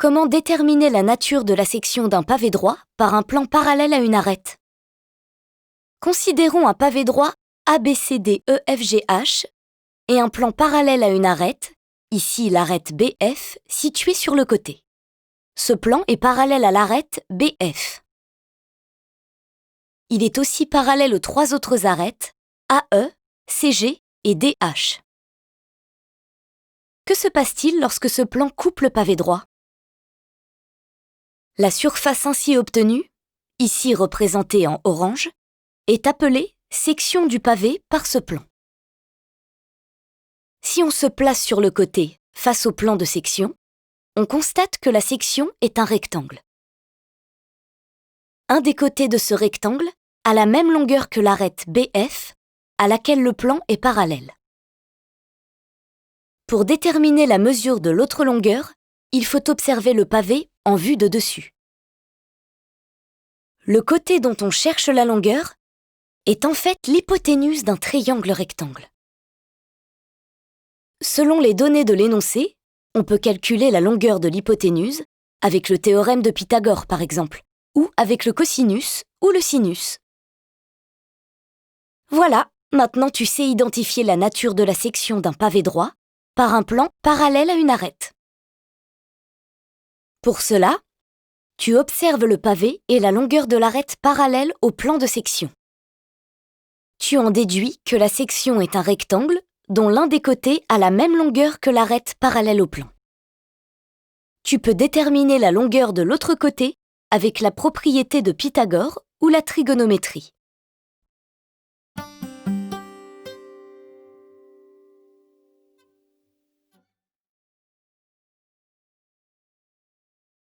Comment déterminer la nature de la section d'un pavé droit par un plan parallèle à une arête? Considérons un pavé droit ABCDEFGH et un plan parallèle à une arête, ici l'arête BF, située sur le côté. Ce plan est parallèle à l'arête BF. Il est aussi parallèle aux trois autres arêtes AE, CG et DH. Que se passe-t-il lorsque ce plan coupe le pavé droit? La surface ainsi obtenue, ici représentée en orange, est appelée section du pavé par ce plan. Si on se place sur le côté, face au plan de section, on constate que la section est un rectangle. Un des côtés de ce rectangle a la même longueur que l'arête BF, à laquelle le plan est parallèle. Pour déterminer la mesure de l'autre longueur, il faut observer le pavé en vue de dessus. Le côté dont on cherche la longueur est en fait l'hypoténuse d'un triangle rectangle. Selon les données de l'énoncé, on peut calculer la longueur de l'hypoténuse avec le théorème de Pythagore par exemple, ou avec le cosinus ou le sinus. Voilà, maintenant tu sais identifier la nature de la section d'un pavé droit par un plan parallèle à une arête. Pour cela, tu observes le pavé et la longueur de l'arête parallèle au plan de section. Tu en déduis que la section est un rectangle dont l'un des côtés a la même longueur que l'arête parallèle au plan. Tu peux déterminer la longueur de l'autre côté avec la propriété de Pythagore ou la trigonométrie.